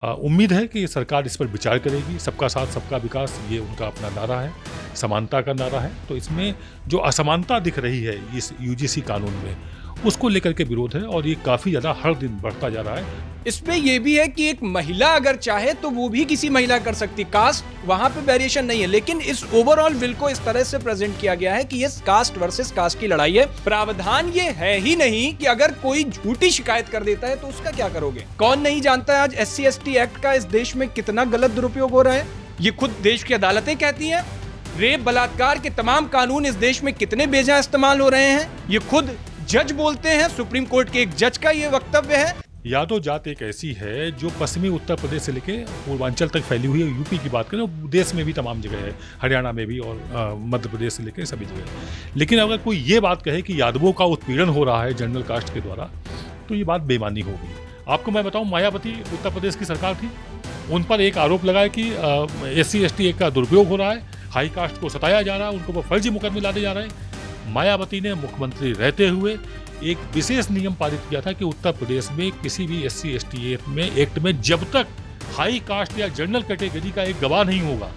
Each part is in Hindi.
उम्मीद है कि सरकार इस पर विचार करेगी। सबका साथ सबका विकास ये उनका अपना नारा है, समानता का नारा है। तो इसमें जो असमानता दिख रही है इस यूजीसी कानून में, उसको लेकर के विरोध है और ये काफ़ी ज़्यादा हर दिन बढ़ता जा रहा है। इसमें यह भी है कि एक महिला अगर चाहे तो वो भी किसी महिला कर सकती, कास्ट वहां पे वेरिएशन नहीं है। लेकिन इस ओवरऑल बिल को इस तरह से प्रेजेंट किया गया है कि ये कास्ट वर्सेस कास्ट की लड़ाई है। प्रावधान ये है ही नहीं कि अगर कोई झूठी शिकायत कर देता है तो उसका क्या करोगे। कौन नहीं जानता है आज SC/ST एक्ट का इस देश में कितना गलत दुरुपयोग हो रहा है। ये खुद देश की अदालतें कहती हैं। रेप बलात्कार के तमाम कानून इस देश में कितने बेजा इस्तेमाल हो रहे हैं, ये खुद जज बोलते हैं। सुप्रीम कोर्ट के एक जज का ये वक्तव्य है। यादव जात एक ऐसी है जो पश्चिमी उत्तर प्रदेश से लेकर पूर्वांचल तक फैली हुई है। यूपी की बात करें, देश में भी तमाम जगह है, हरियाणा में भी और मध्य प्रदेश से लेकर सभी जगह। लेकिन अगर कोई ये बात कहे कि यादवों का उत्पीड़न हो रहा है जनरल कास्ट के द्वारा, तो ये बात बेमानी होगी। आपको मैं बताऊं, मायावती उत्तर प्रदेश की सरकार थी, उन पर एक आरोप लगा है कि SC/ST एक्ट का दुरुपयोग हो रहा है, हाई कास्ट को सताया जा रहा है, उनको फर्जी मुकदमे लादे जा रहे हैं। मायावती ने मुख्यमंत्री रहते हुए एक विशेष नियम पारित किया था कि उत्तर प्रदेश में किसी भी SC/ST एक्ट में जब तक हाई कास्ट या जनरल कैटेगरी का एक गवाह नहीं होगा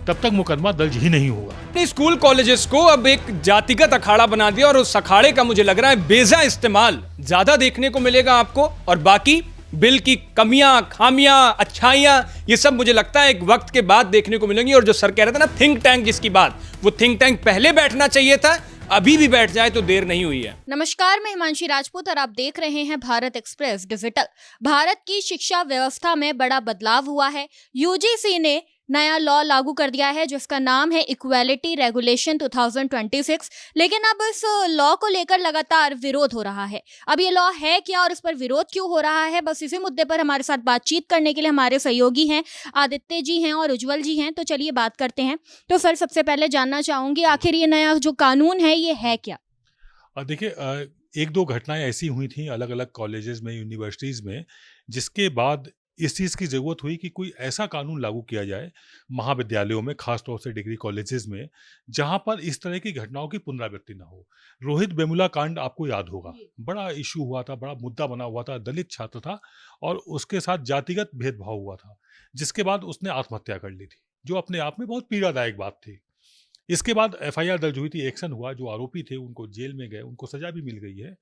तब तक मुकदमा दर्ज ही नहीं होगा। स्कूल कॉलेजेस को अब एक जातिगत अखाड़ा बना दिया और उस अखाड़े का मुझे लग रहा है बेजा इस्तेमाल ज्यादा देखने को मिलेगा आपको। और बाकी बिल की कमियां, खामियां, अच्छाइयां, ये सब मुझे लगता है एक वक्त के बाद देखने को मिलेंगी। और जो सर कह रहे थे ना थिंक टैंक जिसकी बात, वो थिंक टैंक पहले बैठना चाहिए था, अभी भी बैठ जाए तो देर नहीं हुई है। नमस्कार, मैं हिमांशी राजपूत और आप देख रहे हैं भारत एक्सप्रेस डिजिटल। भारत की शिक्षा व्यवस्था में बड़ा बदलाव हुआ है। यूजीसी ने नया लॉ लागू कर दिया है जिसका नाम है इक्वालिटी रेगुलेशन 2026। लेकिन अब इस लॉ को लेकर लगातार विरोध हो रहा है। अब ये लॉ है क्या और इस पर विरोध क्यों हो रहा है, बस इसी मुद्दे पर हमारे साथ बातचीत करने के लिए हमारे सहयोगी हैं, आदित्य जी हैं और उज्जवल जी हैं। तो चलिए बात करते हैं। तो सर, सबसे पहले जानना चाहूंगी, आखिर ये नया जो कानून है ये है क्या? देखिए, एक दो घटनाएं ऐसी हुई थी अलग अलग कॉलेजेस में, यूनिवर्सिटीज़ में, जिसके बाद इस चीज़ की ज़रूरत हुई कि कोई ऐसा कानून लागू किया जाए महाविद्यालयों में, खासतौर से डिग्री कॉलेजेस में, जहां पर इस तरह की घटनाओं की पुनरावृत्ति ना हो। रोहित वेमुला कांड आपको याद होगा, बड़ा इशू हुआ था, बड़ा मुद्दा बना हुआ था। दलित छात्र था और उसके साथ जातिगत भेदभाव हुआ था, जिसके बाद उसने आत्महत्या कर ली थी, जो अपने आप में बहुत पीड़ादायक बात थी। इसके बाद FIR दर्ज हुई थी, एक्शन हुआ, जो आरोपी थे उनको जेल में गए, उनको सजा भी मिल गई है।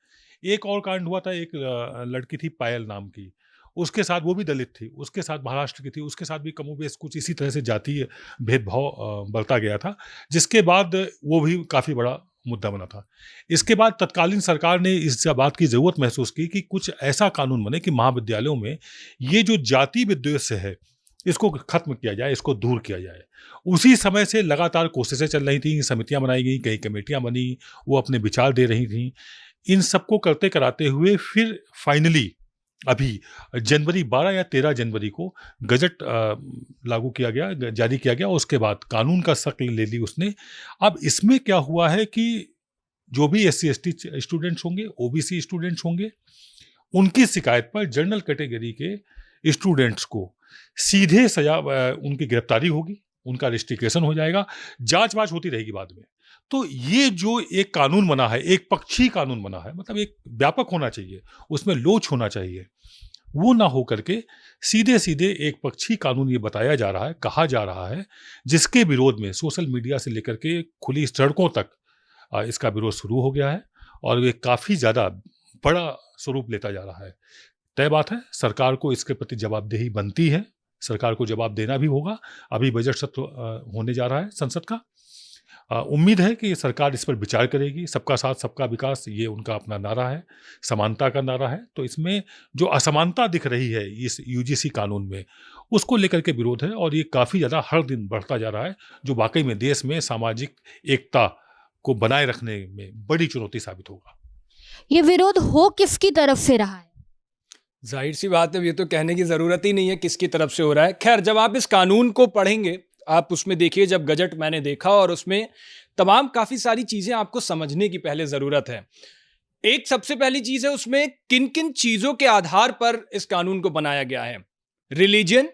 एक और कांड हुआ था, एक लड़की थी पायल नाम की, उसके साथ, वो भी दलित थी, उसके साथ महाराष्ट्र की थी, उसके साथ भी कमोबेश कुछ इसी तरह से जातीय भेदभाव बढ़ता गया था, जिसके बाद वो भी काफ़ी बड़ा मुद्दा बना था। इसके बाद तत्कालीन सरकार ने इस बात की ज़रूरत महसूस की कि कुछ ऐसा कानून बने कि महाविद्यालयों में ये जो जाति विद्वेष है इसको खत्म किया जाए, इसको दूर किया जाए। उसी समय से लगातार कोशिशें चल रही थी, समितियां बनाई गई, कई कमेटियां बनी, वो अपने विचार दे रही थी। इन सबको करते कराते हुए फिर फाइनली अभी जनवरी 12 या 13 जनवरी को गजट लागू किया गया, जारी किया गया। उसके बाद कानून का शक्ल ले ली उसने। अब इसमें क्या हुआ है कि जो भी SC/ST स्टूडेंट्स होंगे, OBC स्टूडेंट्स होंगे, उनकी शिकायत पर जनरल कैटेगरी के स्टूडेंट्स को सीधे सजा, उनकी गिरफ्तारी होगी, उनका रजिस्ट्रेशन हो जाएगा, जांच वाच होती रहेगी बाद में। तो ये जो एक कानून बना है, एक पक्षी कानून बना है, मतलब एक व्यापक होना चाहिए, उसमें लोच होना चाहिए, वो ना हो करके सीधे सीधे एक पक्षी कानून ये बताया जा रहा है, कहा जा रहा है, जिसके विरोध में सोशल मीडिया से लेकर के खुली सड़कों तक इसका विरोध शुरू हो गया है और ये काफ़ी ज़्यादा बड़ा स्वरूप लेता जा रहा है। तय बात है, सरकार को इसके प्रति जवाबदेही बनती है, सरकार को जवाब देना भी होगा। अभी बजट सत्र होने जा रहा है संसद का। उम्मीद है कि सरकार इस पर विचार करेगी। सबका साथ सबका विकास ये उनका अपना नारा है, समानता का नारा है। तो इसमें जो असमानता दिख रही है इस यूजीसी कानून में, उसको लेकर के विरोध है और ये काफ़ी ज़्यादा हर दिन बढ़ता जा रहा है, जो वाकई में देश में सामाजिक एकता को बनाए रखने में बड़ी चुनौती साबित होगा। ये विरोध हो किसकी तरफ से रहा है? जाहिर सी बात है, ये तो कहने की जरूरत ही नहीं है किसकी तरफ से हो रहा है। खैर, जब आप इस कानून को पढ़ेंगे, आप उसमें देखिए, जब गजट मैंने देखा और उसमें तमाम काफी सारी चीजें आपको समझने की पहले जरूरत है। एक सबसे पहली चीज है उसमें किन किन चीजों के आधार पर इस कानून को बनाया गया है। रिलीजन,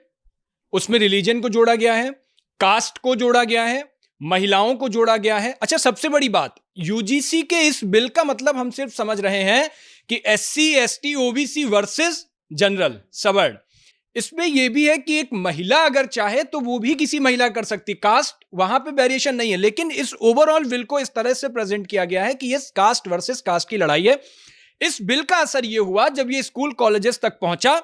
उसमें रिलीजन को जोड़ा गया है, कास्ट को जोड़ा गया है, महिलाओं को जोड़ा गया है। अच्छा, सबसे बड़ी बात, यूजीसी के इस बिल का मतलब हम सिर्फ समझ रहे हैं कि SC, ST, OBC versus general, सवर्ण, इसमें यह भी है कि एक महिला अगर चाहे तो वो भी किसी महिला कर सकती, कास्ट वहां पे वेरिएशन नहीं है। लेकिन इस ओवरऑल बिल को इस तरह से प्रेजेंट किया गया है कि ये कास्ट वर्सेस कास्ट की लड़ाई है। इस बिल का असर यह हुआ जब ये स्कूल कॉलेजेस तक पहुंचा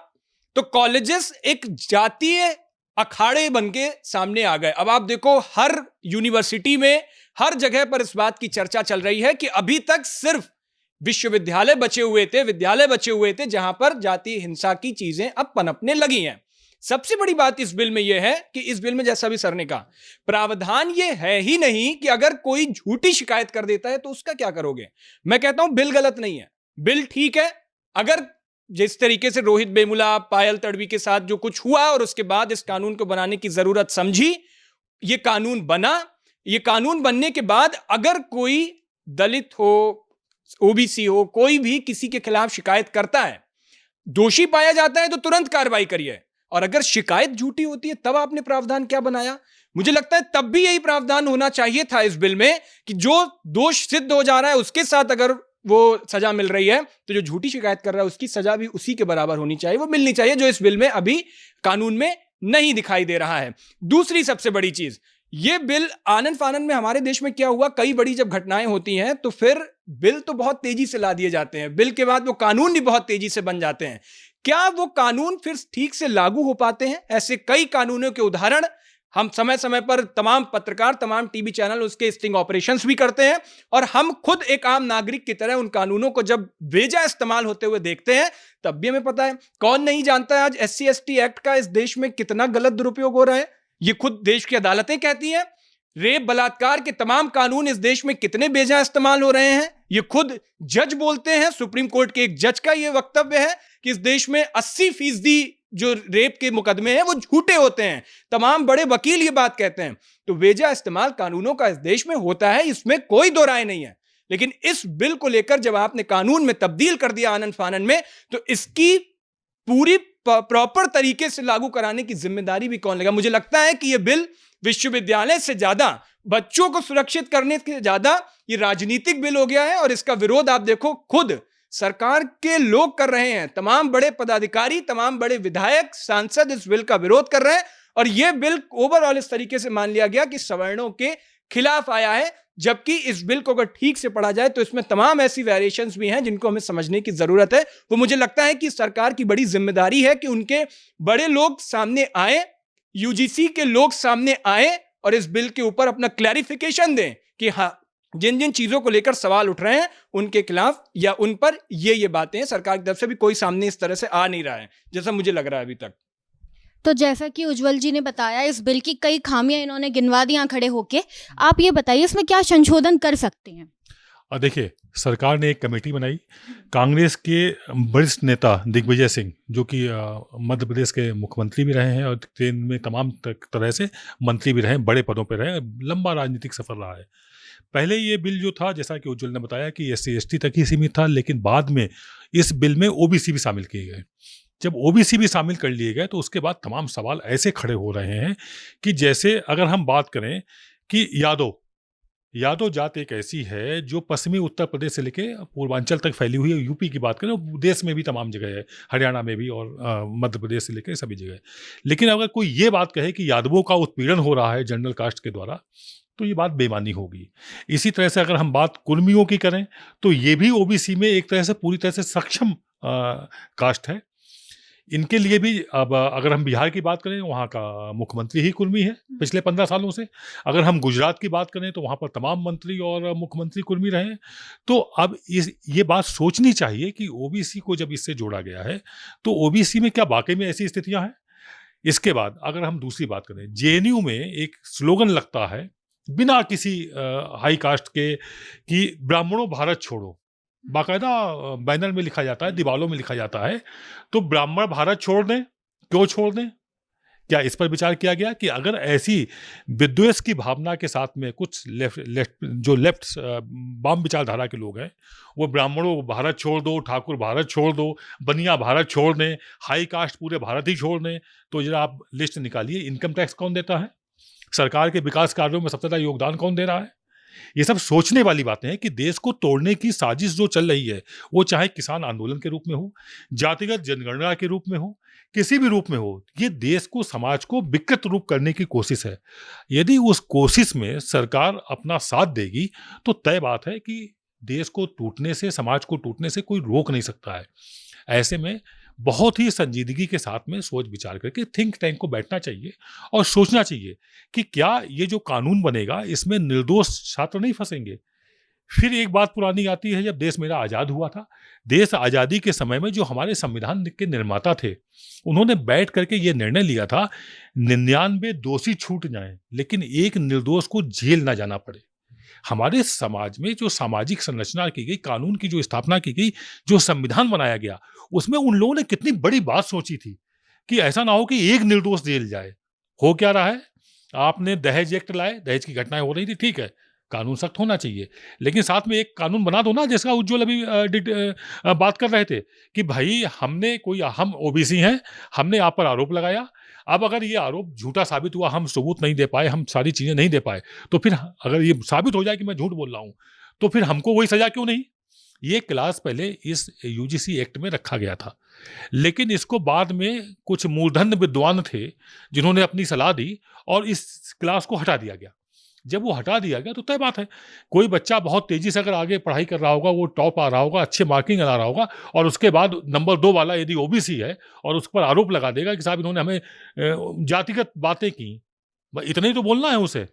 तो कॉलेजेस एक जातीय अखाड़े बन के सामने आ गए। अब आप देखो हर यूनिवर्सिटी में हर जगह पर इस बात की चर्चा चल रही है कि अभी तक सिर्फ विश्वविद्यालय बचे हुए थे, विद्यालय बचे हुए थे जहां पर जातीय हिंसा की चीजें अब पनपने लगी हैं। सबसे बड़ी बात इस बिल में यह है कि इस बिल में, जैसा भी सर ने कहा, प्रावधान यह है ही नहीं कि अगर कोई झूठी शिकायत कर देता है तो उसका क्या करोगे। मैं कहता हूं बिल गलत नहीं है, बिल ठीक है। अगर जिस तरीके से रोहित वेमुला, पायल तड़वी के साथ जो कुछ हुआ और उसके बाद इस कानून को बनाने की जरूरत समझी, यह कानून बना। यह कानून बनने के बाद अगर कोई दलित हो, ओबीसी हो, कोई भी किसी के खिलाफ शिकायत करता है, दोषी पाया जाता है तो तुरंत कार्रवाई करिए। और अगर शिकायत झूठी होती है तब आपने प्रावधान क्या बनाया? मुझे लगता है तब भी यही प्रावधान होना चाहिए था इस बिल में कि जो दोष सिद्ध हो जा रहा है उसके साथ अगर वो सजा मिल रही है तो जो झूठी शिकायत कर रहा है उसकी सजा भी उसी के बराबर होनी चाहिए, वो मिलनी चाहिए, जो इस बिल में अभी कानून में नहीं दिखाई दे रहा है। दूसरी सबसे बड़ी चीज, ये बिल आनन फानन में हमारे देश में क्या हुआ, कई बड़ी जब घटनाएं होती हैं तो फिर बिल तो बहुत तेजी से ला दिए जाते हैं, बिल के बाद वो कानून भी बहुत तेजी से बन जाते हैं। क्या वो कानून फिर ठीक से लागू हो पाते हैं? ऐसे कई कानूनों के उदाहरण हम समय समय पर, तमाम पत्रकार, तमाम टीवी चैनल उसके स्टिंग ऑपरेशंस भी करते हैं और हम खुद एक आम नागरिक की तरह उन कानूनों को जब बेजा इस्तेमाल होते हुए देखते हैं तब भी हमें पता है। कौन नहीं जानता है आज SC/ST एक्ट का इस देश में कितना गलत दुरुपयोग हो रहा है? ये खुद देश की अदालतें कहती हैं। रेप, बलात्कार के तमाम कानून इस देश में कितने बेजा इस्तेमाल हो रहे हैं, ये खुद जज बोलते हैं। सुप्रीम कोर्ट के एक जज का ये वक्तव्य है कि इस देश में 80% जो रेप के मुकदमे हैं वो झूठे होते हैं। तमाम बड़े वकील ये बात कहते हैं। तो बेजा इस्तेमाल कानूनों का इस देश में होता है, इसमें कोई दो राय नहीं है। लेकिन इस बिल को लेकर जब आपने कानून में तब्दील कर दिया आनन फानन में, तो इसकी पूरी प्रॉपर तरीके से लागू कराने की जिम्मेदारी भी कौन लेगा? मुझे लगता है कि यह बिल विश्वविद्यालय से ज्यादा, बच्चों को सुरक्षित करने से ज्यादा ये राजनीतिक बिल हो गया है। और इसका विरोध आप देखो खुद सरकार के लोग कर रहे हैं, तमाम बड़े पदाधिकारी, तमाम बड़े विधायक, सांसद इस बिल का विरोध कर रहे हैं। और यह बिल ओवरऑल इस तरीके से मान लिया गया कि सवर्णों के खिलाफ आया है, जबकि इस बिल को अगर ठीक से पढ़ा जाए तो इसमें तमाम ऐसी वेरिएशंस भी हैं जिनको हमें समझने की जरूरत है। वो मुझे लगता है कि सरकार की बड़ी जिम्मेदारी है कि उनके बड़े लोग सामने आए, यूजीसी के लोग सामने आए और इस बिल के ऊपर अपना क्लैरिफिकेशन दें कि हाँ, जिन जिन चीजों को लेकर सवाल उठ रहे हैं उनके खिलाफ या उन पर ये बातें हैं। सरकार की तरफ से भी कोई सामने इस तरह से आ नहीं रहा है जैसा मुझे लग रहा है अभी तक। तो जैसा कि उज्जवल जी ने बताया, इस बिल की कई खामियां इन्होंने गिनवा दी खड़े होके। आप ये बताइए इसमें क्या संशोधन कर सकते हैं? देखिए, सरकार ने एक कमेटी बनाई। कांग्रेस के वरिष्ठ नेता दिग्विजय सिंह, जो कि मध्य प्रदेश के मुख्यमंत्री भी रहे हैं और केंद्र में तमाम तरह से मंत्री भी रहे, बड़े पदों पर रहे, लंबा राजनीतिक सफर रहा है। पहले ये बिल जो था, जैसा कि उज्जवल ने बताया, कि SC/ST तक ही सीमित था, लेकिन बाद में इस बिल में OBC भी शामिल किए गए। जब OBC भी शामिल कर लिए गए तो उसके बाद तमाम सवाल ऐसे खड़े हो रहे हैं कि जैसे अगर हम बात करें कि यादव जात एक ऐसी है जो पश्चिमी उत्तर प्रदेश से लेके पूर्वांचल तक फैली हुई है। यूपी की बात करें, देश में भी तमाम जगह है, हरियाणा में भी और मध्य प्रदेश से लेकर सभी जगह। लेकिन अगर कोई ये बात कहे कि यादवों का उत्पीड़न हो रहा है जनरल कास्ट के द्वारा, तो ये बात बेईमानी होगी। इसी तरह से अगर हम बात कुर्मियों की करें तो ये भी OBC में एक तरह से पूरी तरह से सक्षम कास्ट है। इनके लिए भी, अब अगर हम बिहार की बात करें, वहाँ का मुख्यमंत्री ही कुर्मी है पिछले 15 सालों से। अगर हम गुजरात की बात करें तो वहाँ पर तमाम मंत्री और मुख्यमंत्री कुर्मी रहे हैं। तो अब ये बात सोचनी चाहिए कि OBC को जब इससे जोड़ा गया है तो OBC में क्या वाकई में ऐसी स्थितियाँ हैं? इसके बाद अगर हम दूसरी बात करें, JNU में एक स्लोगन लगता है बिना किसी हाई कास्ट के कि ब्राह्मणों भारत छोड़ो। बाकायदा बैनर में लिखा जाता है, दीवारों में लिखा जाता है। तो ब्राह्मण भारत छोड़ दें, क्यों छोड़ दें? क्या इस पर विचार किया गया कि अगर ऐसी विद्वेष की भावना के साथ में कुछ लेफ्ट वाम विचारधारा के लोग हैं, वो ब्राह्मणों भारत छोड़ दो, ठाकुर भारत छोड़ दो, बनिया भारत छोड़ दें, हाई कास्ट पूरे भारत ही छोड़ दें, तो जरा आप लिस्ट निकालिए। इनकम टैक्स कौन देता है? सरकार के विकास कार्यों में सबसे ज़्यादा योगदान कौन दे रहा है? ये सब सोचने वाली बातें हैं कि देश को तोड़ने की साजिश जो चल रही है, वो चाहे किसान आंदोलन के रूप में हो, जातिगत जनगणना के रूप में हो, किसी भी रूप में हो, ये देश को, समाज को विकृत रूप करने की कोशिश है। यदि उस कोशिश में सरकार अपना साथ देगी, तो तय बात है कि देश को टूटने से, समाज को टूटने से कोई रोक नहीं सकता है। ऐसे में बहुत ही संजीदगी के साथ में सोच विचार करके थिंक टैंक को बैठना चाहिए और सोचना चाहिए कि क्या ये जो कानून बनेगा, इसमें निर्दोष छात्र नहीं फंसेंगे। फिर एक बात पुरानी आती है, जब देश मेरा आज़ाद हुआ था, देश आज़ादी के समय में जो हमारे संविधान के निर्माता थे, उन्होंने बैठ करके ये निर्णय लिया था, 99 दोषी छूट जाएं, लेकिन एक निर्दोष को जेल ना जाना पड़े। हमारे समाज में जो सामाजिक संरचना की गई, कानून की जो स्थापना की गई, जो संविधान बनाया गया, उसमें उन लोगों ने कितनी बड़ी बात सोची थी कि ऐसा ना हो कि एक निर्दोष जेल जाए। हो क्या रहा है, आपने दहेज एक्ट लाए, दहेज की घटनाएं हो रही थी, ठीक है, कानून सख्त होना चाहिए, लेकिन साथ में एक कानून बना दो ना, जिसका उज्जवल अभी बात कर रहे थे कि भाई हम ओबीसी हैं, हमने आप पर आरोप लगाया, अब अगर ये आरोप झूठा साबित हुआ, हम सबूत नहीं दे पाए, हम सारी चीजें नहीं दे पाए, तो फिर अगर ये साबित हो जाए कि मैं झूठ बोल रहा हूं, तो फिर हमको वही सजा क्यों नहीं? ये क्लास पहले इस यूजीसी एक्ट में रखा गया था, लेकिन इसको बाद में कुछ मूर्धन्य विद्वान थे जिन्होंने अपनी सलाह दी और इस क्लास को हटा दिया गया। जब वो हटा दिया गया तो तय बात है, कोई बच्चा बहुत तेजी से अगर आगे पढ़ाई कर रहा होगा, वो टॉप आ रहा होगा, अच्छे मार्किंग ला रहा होगा, और उसके बाद नंबर 2 वाला यदि ओबीसी है और उस पर आरोप लगा देगा कि साहब इन्होंने हमें जातिगत बातें की, इतना ही तो बोलना है उसे।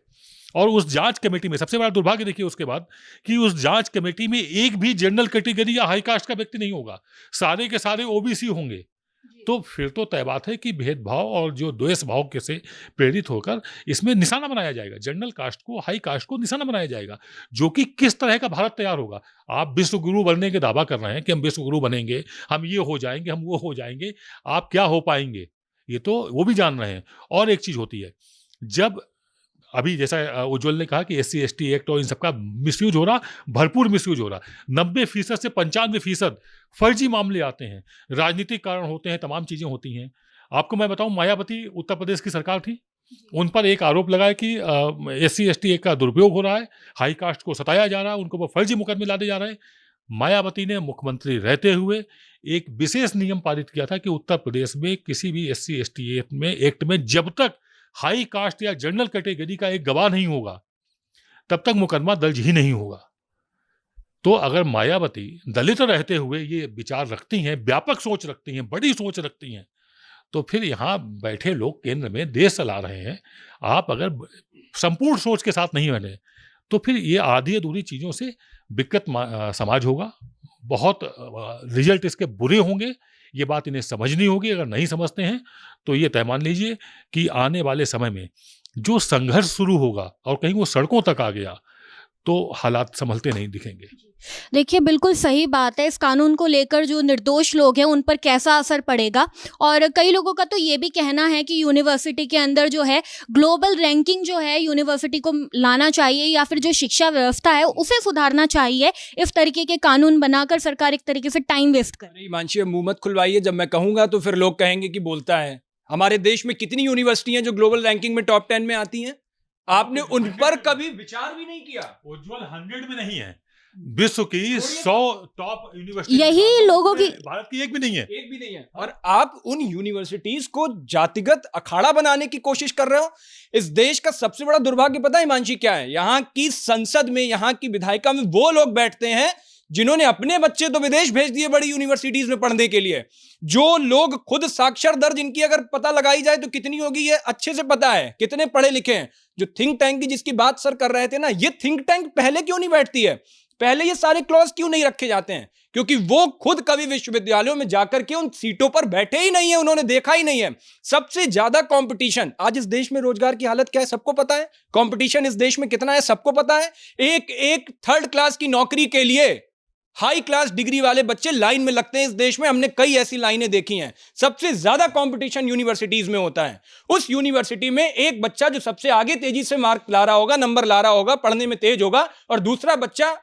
और उस जांच कमेटी में सबसे बड़ा दुर्भाग्य देखिए उसके बाद कि उस जांच कमेटी में एक भी जनरल कैटेगरी या हाई कास्ट का व्यक्ति नहीं होगा, सारे के सारे ओबीसी होंगे। तो फिर तो तय बात है कि भेदभाव और जो द्वेष भाव के से प्रेरित होकर इसमें निशाना बनाया जाएगा, जनरल कास्ट को, हाई कास्ट को निशाना बनाया जाएगा, जो कि किस तरह का भारत तैयार होगा। आप विश्व गुरु बनने के दावा कर रहे हैं कि हम विश्व गुरु बनेंगे, हम ये हो जाएंगे, हम वो हो जाएंगे, आप क्या हो पाएंगे, ये तो वो भी जान रहे हैं। और एक चीज होती है, जब अभी जैसा उज्जवल ने कहा कि एससी एसटी एक्ट और इन सबका मिसयूज हो रहा, भरपूर मिसयूज हो रहा, 90% से 95% फर्जी मामले आते हैं, राजनीतिक कारण होते हैं, तमाम चीजें होती हैं। आपको मैं बताऊं, मायावती उत्तर प्रदेश की सरकार थी, उन पर एक आरोप लगा है कि एससी एसटी एक्ट का दुरुपयोग हो रहा है, हाई कास्ट को सताया जा रहा है, उनको फर्जी मुकदमे लादे जा रहे हैं। मायावती ने मुख्यमंत्री रहते हुए एक विशेष नियम पारित किया था कि उत्तर प्रदेश में किसी भी एससी एसटी एक्ट में जब तक हाई कास्ट या जनरल कैटेगरी का एक गवाह नहीं होगा, तब तक मुकदमा दर्ज ही नहीं होगा। तो अगर मायावती दलित रहते हुए ये विचार रखती हैं, व्यापक सोच रखती हैं, बड़ी सोच रखती हैं, तो फिर यहाँ बैठे लोग केंद्र में देश चला रहे हैं, आप अगर संपूर्ण सोच के साथ नहीं बने, तो फिर ये आधी अधूरी चीजों से विकृत समाज होगा, बहुत रिजल्ट इसके बुरे होंगे। ये बात इन्हें समझनी होगी। अगर नहीं समझते हैं तो ये तय मान लीजिए कि आने वाले समय में जो संघर्ष शुरू होगा और कहीं वो सड़कों तक आ गया तो हालात संभलते नहीं दिखेंगे। देखिए, बिल्कुल सही बात है। इस कानून को लेकर जो निर्दोष लोग हैं उन पर कैसा असर पड़ेगा, और कई लोगों का तो ये भी कहना है कि यूनिवर्सिटी के अंदर जो है ग्लोबल रैंकिंग जो है यूनिवर्सिटी को लाना चाहिए, या फिर जो शिक्षा व्यवस्था है उसे सुधारना चाहिए। इस तरीके के कानून बनाकर सरकार एक तरीके से टाइम वेस्ट कर रही है। हिमांशी, मुंह मत खुलवाइए, जब मैं कहूंगा तो फिर लोग कहेंगे कि बोलता है। हमारे देश में कितनी यूनिवर्सिटी हैं जो ग्लोबल रैंकिंग में टॉप 10 में आती हैं? आपने उन पर कभी विचार भी नहीं किया। उज्जवल 100 में नहीं है, विश्व की 100 टॉप यूनिवर्सिटी, यही लोगों की, भारत की एक भी नहीं है, एक भी नहीं है। और आप उन यूनिवर्सिटीज को जातिगत अखाड़ा बनाने की कोशिश कर रहे हो। इस देश का सबसे बड़ा दुर्भाग्य पता है हिमांशी क्या है? यहाँ की संसद में, यहाँ की विधायिका में वो लोग बैठते हैं जिन्होंने अपने बच्चे तो विदेश भेज दिए बड़ी यूनिवर्सिटीज में पढ़ने के लिए। जो लोग खुद साक्षर दर जिनकी अगर पता लगाई जाए तो कितनी होगी, ये अच्छे से पता है, कितने पढ़े लिखे हैं। जो थिंक टैंक की जिसकी बात सर कर रहे थे ना, ये थिंक टैंक पहले क्यों नहीं बैठती है? पहले ये सारे क्लॉज क्यों नहीं रखे जाते हैं? क्योंकि वो खुद कभी विश्वविद्यालयों में जाकर के उन सीटों पर बैठे ही नहीं है, उन्होंने देखा ही नहीं है। सबसे ज्यादा कंपटीशन आज इस देश में, रोजगार की हालत क्या है सबको पता है, कंपटीशन इस देश में कितना है सबको पता है। एक 3rd क्लास की नौकरी के लिए हाई क्लास डिग्री वाले बच्चे लाइन में लगते हैं इस देश में। हमने कई ऐसी लाइनें देखी हैं। सबसे ज्यादा कंपटीशन यूनिवर्सिटीज में होता है। उस यूनिवर्सिटी में एक बच्चा जो सबसे आगे तेजी से मार्क ला रहा होगा, नंबर ला रहा होगा, पढ़ने में तेज होगा, और दूसरा बच्चा,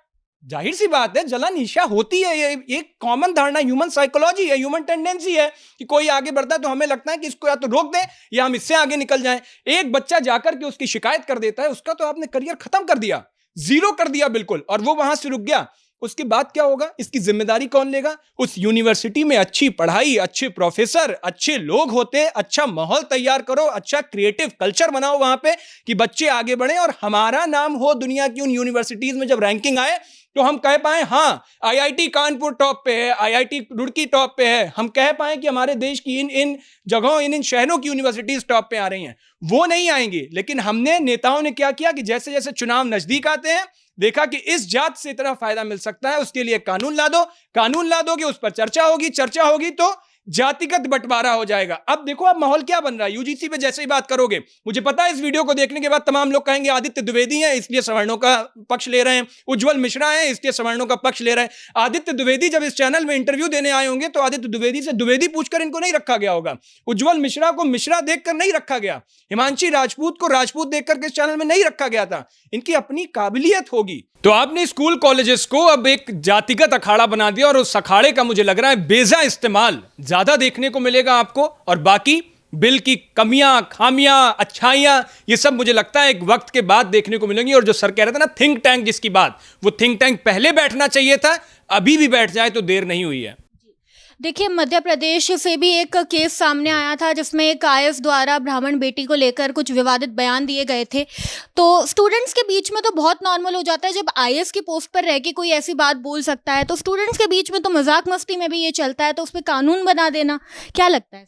जाहिर सी बात है जलन ईर्ष्या होती है, ये एक कॉमन धारणा, ह्यूमन साइकोलॉजी है, ह्यूमन टेंडेंसी है कि कोई आगे बढ़ता है तो हमें लगता है कि इसको या तो रोक दें या हम इससे आगे निकल जाएं। एक बच्चा जाकर के उसकी शिकायत कर देता है, उसका तो आपने करियर खत्म कर दिया। जीरो कर दिया बिल्कुल, और वो वहां से रुक गया। उसके बाद क्या होगा, इसकी जिम्मेदारी कौन लेगा? उस यूनिवर्सिटी में अच्छी पढ़ाई, अच्छे प्रोफेसर, अच्छे लोग होते, अच्छा माहौल तैयार करो, अच्छा क्रिएटिव कल्चर बनाओ वहां पे कि बच्चे आगे बढ़े और हमारा नाम हो दुनिया की उन यूनिवर्सिटीज में। जब रैंकिंग आए तो हम कह पाए हाँ आईआईटी कानपुर टॉप पे है, आईआईटी रुड़की टॉप पे है, हम कह पाए कि हमारे देश की इन इन जगहों, इन इन शहरों की यूनिवर्सिटीज टॉप पे आ रही हैं। वो नहीं आएंगी, लेकिन हमने, नेताओं ने क्या किया कि जैसे जैसे चुनाव नजदीक आते हैं, देखा कि इस जात से इतना फायदा मिल सकता है, उसके लिए कानून ला दो, कानून ला दोगे, उस पर चर्चा होगी, चर्चा होगी तो जातिगत बंटवारा हो जाएगा। अब देखो अब माहौल क्या बन रहा है। यूजीसी पे जैसे ही बात करोगे, मुझे पता है इस वीडियो को देखने के बाद तमाम लोग कहेंगे आदित्य द्विवेदी हैं इसलिए सवर्णों का पक्ष ले रहे हैं, उज्जवल मिश्रा हैं इसलिए सवर्णों का पक्ष ले रहे हैं। आदित्य द्विवेदी जब इस चैनल में इंटरव्यू देने आए होंगे तो आदित्य द्विवेदी से द्विवेदी पूछकर इनको नहीं रखा गया होगा, उज्जवल मिश्रा को मिश्रा देखकर नहीं रखा गया, हिमांशी राजपूत को राजपूत देखकर के इस चैनल में नहीं रखा गया था। इनकी अपनी काबिलियत होगी। तो आपने स्कूल कॉलेजेस को अब एक जातिगत अखाड़ा बना दिया, और उस अखाड़े का मुझे लग रहा है बेजा इस्तेमाल ज्यादा देखने को मिलेगा आपको, और बाकी बिल की कमियां, खामियां, अच्छाइयां, ये सब मुझे लगता है एक वक्त के बाद देखने को मिलेंगी। और जो सर कह रहे थे ना थिंक टैंक जिसकी बात, वो थिंक टैंक पहले बैठना चाहिए था, अभी भी बैठ जाए तो देर नहीं हुई है। देखिए, मध्य प्रदेश से भी एक केस सामने आया था जिसमें एक आईएएस द्वारा ब्राह्मण बेटी को लेकर कुछ विवादित बयान दिए गए थे। तो स्टूडेंट्स के बीच में तो बहुत नॉर्मल हो जाता है, जब आईएएस की पोस्ट पर रह के कोई ऐसी बात बोल सकता है तो स्टूडेंट्स के बीच में तो मजाक मस्ती में भी ये चलता है, तो उस पर कानून बना देना, क्या लगता है?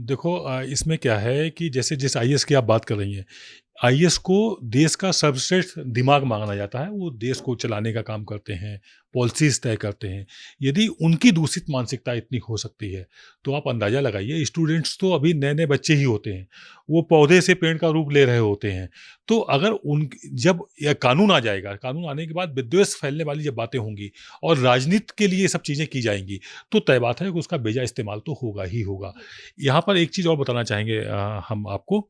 देखो, इसमें क्या है कि जैसे जिस आईएएस की आप बात कर रही हैं, आईएएस को देश का सर्वश्रेष्ठ दिमाग माना जाता है। वो देश को चलाने का काम करते हैं, पॉलिसीज तय करते हैं। यदि उनकी दूषित मानसिकता इतनी हो सकती है तो आप अंदाज़ा लगाइए, स्टूडेंट्स तो अभी नए नए बच्चे ही होते हैं, वो पौधे से पेड़ का रूप ले रहे होते हैं। तो अगर उन जब यह कानून आ जाएगा, कानून आने के बाद विद्वेष फैलने वाली जब बातें होंगी और राजनीति के लिए ये सब चीज़ें की जाएंगी, तो तय बात है कि उसका बेजा इस्तेमाल तो होगा ही होगा। यहाँ पर एक चीज़ और बताना चाहेंगे हम आपको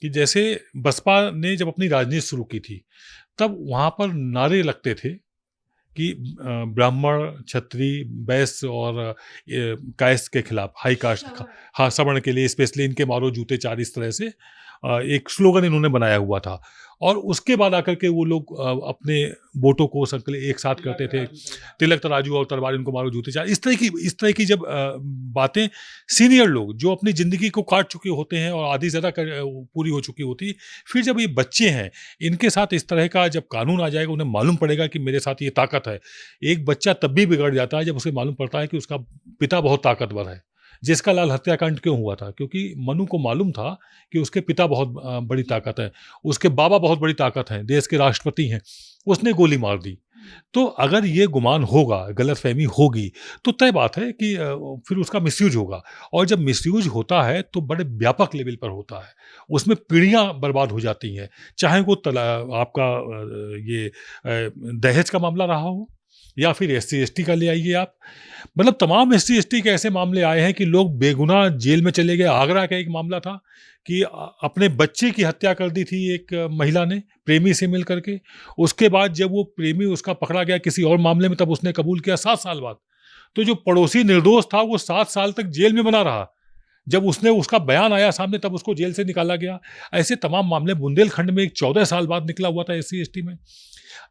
कि जैसे बसपा ने जब अपनी राजनीति शुरू की थी, तब वहाँ पर नारे लगते थे कि ब्राह्मण, क्षत्रिय, वैश्य और कास्ट के खिलाफ, हाई कास्ट, हाँ, सवर्ण के लिए स्पेशली इनके मारो जूते चार, इस तरह से एक स्लोगन इन्होंने बनाया हुआ था। और उसके बाद आकर के वो लोग अपने वोटों को एक साथ करते थे, तिलक तराजू और तलवार इनको मारो जूते चार, इस तरह की जब बातें सीनियर लोग जो अपनी ज़िंदगी को काट चुके होते हैं और आधी ज़्यादा पूरी हो चुकी होती, फिर जब ये बच्चे हैं इनके साथ इस तरह का जब कानून आ जाएगा, उन्हें मालूम पड़ेगा कि मेरे साथ ये ताकत है। एक बच्चा तब भी बिगड़ जाता है जब उसे मालूम पड़ता है कि उसका पिता बहुत ताकतवर है। जिसका लाल हत्याकांड क्यों हुआ था? क्योंकि मनु को मालूम था कि उसके पिता बहुत बड़ी ताकत है, उसके बाबा बहुत बड़ी ताकत हैं, देश के राष्ट्रपति हैं, उसने गोली मार दी। तो अगर ये गुमान होगा, गलतफहमी होगी, तो तय बात है कि फिर उसका मिसयूज होगा। और जब मिसयूज होता है तो बड़े व्यापक लेवल पर होता है, उसमें पीढ़ियां बर्बाद हो जाती हैं। चाहे वो आपका दहेज का मामला रहा हो, या फिर SC/ST का ले आइए आप, मतलब तमाम SC/ST के ऐसे मामले आए हैं कि लोग बेगुनाह जेल में चले गए। आगरा का एक मामला था कि अपने बच्चे की हत्या कर दी थी एक महिला ने प्रेमी से मिल करके। उसके बाद जब वो प्रेमी उसका पकड़ा गया किसी और मामले में, तब उसने कबूल किया 7 साल बाद। तो जो पड़ोसी निर्दोष था वो 7 साल तक जेल में बना रहा। जब उसका बयान आया सामने, तब उसको जेल से निकाला गया। ऐसे तमाम मामले, बुंदेलखंड में एक 14 साल बाद निकला हुआ था SC/ST में।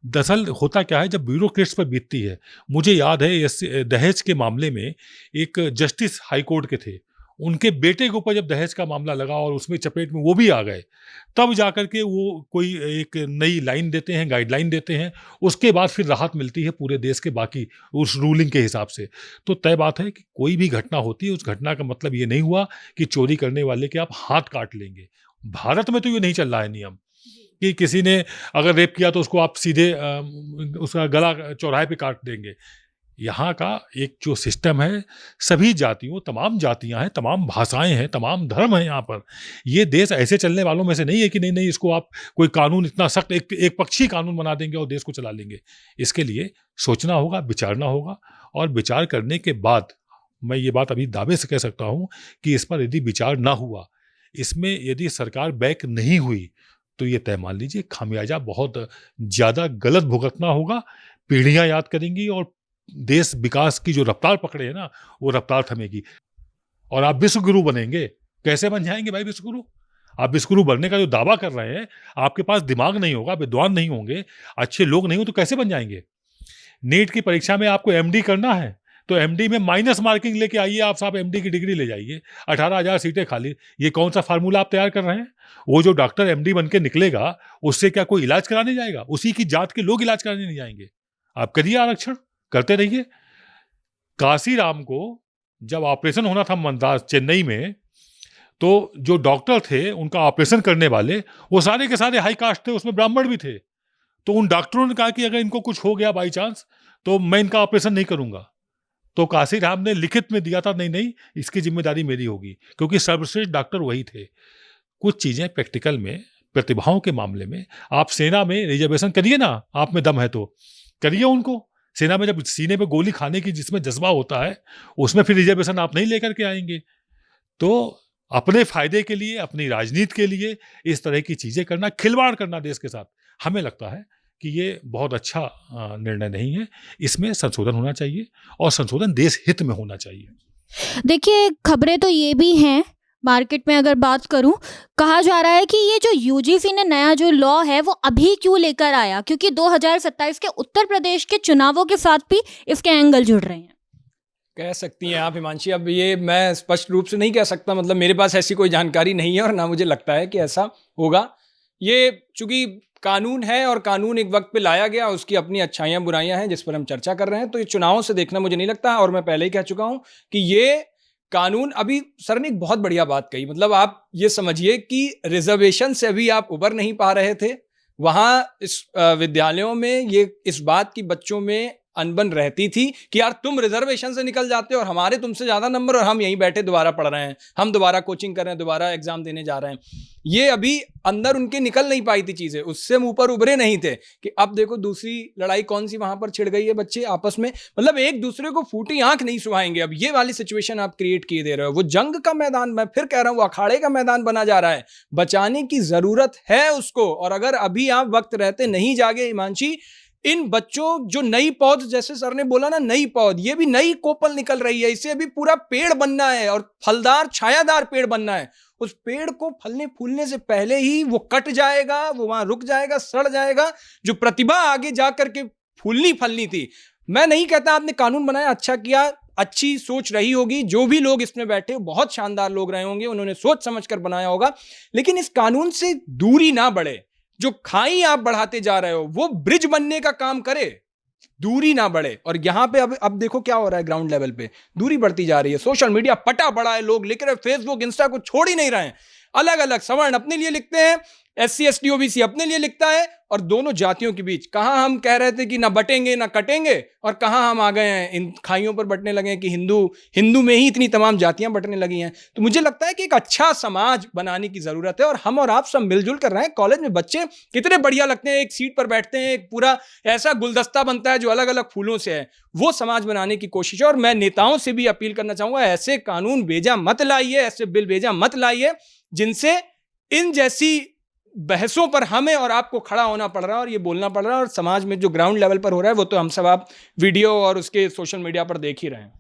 दरअसल होता क्या है, जब ब्यूरोक्रेट्स पर बीतती है, मुझे याद है दहेज के मामले में एक जस्टिस हाई कोर्ट के थे, उनके बेटे के ऊपर जब दहेज का मामला लगा और उसमें चपेट में वो भी आ गए, तब जाकर के वो कोई एक नई लाइन देते हैं, गाइडलाइन देते हैं। उसके बाद फिर राहत मिलती है पूरे देश के बाकी उस रूलिंग के हिसाब से। तो तय बात है कि कोई भी घटना होती है, उस घटना का मतलब ये नहीं हुआ कि चोरी करने वाले के आप हाथ काट लेंगे। भारत में तो ये नहीं चल रहा है नियम कि किसी ने अगर रेप किया तो उसको आप सीधे उसका गला चौराहे पे काट देंगे। यहाँ का एक जो सिस्टम है, सभी जातियों, तमाम जातियाँ हैं, तमाम भाषाएं हैं, तमाम धर्म हैं यहाँ पर। ये देश ऐसे चलने वालों में से नहीं है कि नहीं इसको आप कोई कानून इतना सख्त एक पक्षी कानून बना देंगे और देश को चला लेंगे। इसके लिए सोचना होगा, विचारना होगा, और विचार करने के बाद मैं ये बात अभी दावे से कह सकता हूँ कि इस पर यदि विचार ना हुआ, इसमें यदि सरकार बैक नहीं हुई, तो ये तय मान लीजिए खामियाजा बहुत ज़्यादा गलत भुगतना होगा। पीढ़ियाँ याद करेंगी और देश विकास की जो रफ्तार पकड़े है ना, वो रफ्तार थमेगी और आप विश्व गुरु बनेंगे। कैसे बन जाएंगे भाई विश्व गुरु? आप स्क्रू बनने का जो दावा कर रहे हैं, आपके पास दिमाग नहीं होगा, विद्वान नहीं होंगे, अच्छे लोग नहीं हो तो कैसे बन जाएंगे? नीट की परीक्षा में आपको एमडी करना है तो एमडी में माइनस मार्किंग लेके आइए, आप साहब एमडी की डिग्री ले जाइए। 18,000 सीटें खाली, ये कौन सा फार्मूला आप तैयार कर रहे हैं? वो जो डॉक्टर एमडी बन के निकलेगा, उससे क्या कोई इलाज कराने जाएगा? उसी की जात के लोग इलाज कराने नहीं जाएंगे। आप करिए आरक्षण, करते रहिए। काशीराम को जब ऑपरेशन होना था मद्रास चेन्नई में, तो जो डॉक्टर थे उनका ऑपरेशन करने वाले, वो सारे के सारे हाई कास्ट थे, उसमें ब्राह्मण भी थे। तो उन डॉक्टरों ने कहा कि अगर इनको कुछ हो गया बाई चांस तो मैं इनका ऑपरेशन नहीं करूंगा। तो काशीराम ने लिखित में दिया था, नहीं नहीं, इसकी जिम्मेदारी मेरी होगी, क्योंकि सर्वश्रेष्ठ डॉक्टर वही थे। कुछ चीजें प्रैक्टिकल में, प्रतिभाओं के मामले में, आप सेना में रिजर्वेशन करिए ना, आप में दम है तो करिए उनको। सेना में जब सीने पे गोली खाने की जिसमें जज्बा होता है, उसमें फिर रिजर्वेशन आप नहीं लेकर के आएंगे। तो अपने फायदे के लिए, अपनी राजनीति के लिए इस तरह की चीजें करना, खिलवाड़ करना देश के साथ, हमें लगता है कि ये बहुत अच्छा निर्णय नहीं है। इसमें संशोधन होना चाहिए और संशोधन देश हित में होना चाहिए। देखिए, खबरें तो ये भी हैं, मार्केट में अगर बात करूं, कहा जा रहा है कि ये जो यूजीसी ने नया जो लॉ है वो अभी क्यों लेकर आया, क्योंकि 2027 के उत्तर प्रदेश के चुनावों के साथ भी इसके एंगल जुड़ रहे हैं। कह सकती हैं आप हिमांशी, अब ये मैं स्पष्ट रूप से नहीं कह सकता, मतलब मेरे पास ऐसी कोई जानकारी नहीं है और ना मुझे लगता है कि ऐसा होगा। ये चूंकि कानून है और कानून एक वक्त पे लाया गया, उसकी अपनी अच्छाइयाँ बुराइयाँ हैं जिस पर हम चर्चा कर रहे हैं, तो ये चुनावों से देखना मुझे नहीं लगता। और मैं पहले ही कह चुका हूँ कि ये कानून, अभी सर ने एक बहुत बढ़िया बात कही, मतलब आप ये समझिए कि रिजर्वेशन से अभी आप उबर नहीं पा रहे थे, वहाँ इस विद्यालयों में ये इस बात की बच्चों में अनबन रहती थी कि यार तुम रिजर्वेशन से निकल जाते हो और हमारे तुमसे ज़्यादा नंबर, और हम यहीं बैठे दोबारा पढ़ रहे हैं, हम दोबारा कोचिंग कर रहे हैं, दोबारा एग्जाम देने जा रहे हैं। ये अभी अंदर उनके निकल नहीं पाई थी चीज़ें, उससे हम ऊपर उभरे नहीं थे कि अब देखो दूसरी लड़ाई कौन सी वहाँ पर छिड़ गई है, बच्चे आपस में मतलब एक दूसरे को फूटी आंख नहीं सुहाएंगे। अब ये वाली सिचुएशन आप क्रिएट किए दे रहे हो। वो जंग का मैदान, मैं फिर कह रहा हूँ, वो अखाड़े का मैदान बना जा रहा है। बचाने की ज़रूरत है उसको, और अगर अभी आप वक्त रहते नहीं जागे हिमांशी, इन बच्चों जो नई पौध, जैसे सर ने बोला ना, नई पौध, ये भी नई कोपल निकल रही है, इसे अभी पूरा पेड़ बनना है और फलदार छायादार पेड़ बनना है। उस पेड़ को फलने फूलने से पहले ही वो कट जाएगा, वो वहां रुक जाएगा, सड़ जाएगा। जो प्रतिभा आगे जा करके फूलनी फलनी थी, मैं नहीं कहता आपने कानून बनाया अच्छा किया, अच्छी सोच रही होगी, जो भी लोग इसमें बैठे बहुत शानदार लोग रहे होंगे, उन्होंने सोच समझ कर बनाया होगा, लेकिन इस कानून से दूरी ना बढ़े। जो खाई आप बढ़ाते जा रहे हो वो ब्रिज बनने का काम करे, दूरी ना बढ़े। और यहां पे अब देखो क्या हो रहा है, ग्राउंड लेवल पे दूरी बढ़ती जा रही है। सोशल मीडिया पटा पड़ा है, लोग लिख रहे हैं, फेसबुक इंस्टा को छोड़ ही नहीं रहे हैं। अलग अलग सवर्ण अपने लिए लिखते हैं, SC ST OBC अपने लिए लिखता है, और दोनों जातियों के बीच कहां हम कह रहे थे कि ना बटेंगे ना कटेंगे, और कहां हम आ गए हैं इन खाइयों पर बटने लगे हैं कि हिंदू में ही इतनी तमाम जातियां बटने लगी हैं। तो मुझे लगता है कि एक अच्छा समाज बनाने की जरूरत है, और हम और आप सब मिलजुल कर रहे हैं। कॉलेज में बच्चे कितने बढ़िया लगते हैं, एक सीट पर बैठते हैं, एक पूरा ऐसा गुलदस्ता बनता है जो अलग अलग फूलों से है। वो समाज बनाने की कोशिश है, और मैं नेताओं से भी अपील करना चाहूंगा, ऐसे कानून बेजा मत लाइए, ऐसे बिल बेजा मत लाइए जिनसे इन जैसी बहसों पर हमें और आपको खड़ा होना पड़ रहा है और ये बोलना पड़ रहा है। और समाज में जो ग्राउंड लेवल पर हो रहा है वो तो हम सब आप वीडियो और उसके सोशल मीडिया पर देख ही रहे हैं।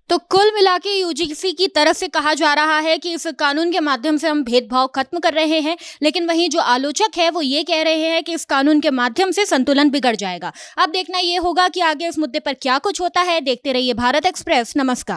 तो कुल मिला के यूजीसी की तरफ से कहा जा रहा है कि इस कानून के माध्यम से हम भेदभाव खत्म कर रहे हैं, लेकिन वहीं जो आलोचक है वो ये कह रहे हैं कि इस कानून के माध्यम से संतुलन बिगड़ जाएगा। अब देखना ये होगा कि आगे इस मुद्दे पर क्या कुछ होता है। देखते रहिए भारत एक्सप्रेस। नमस्कार।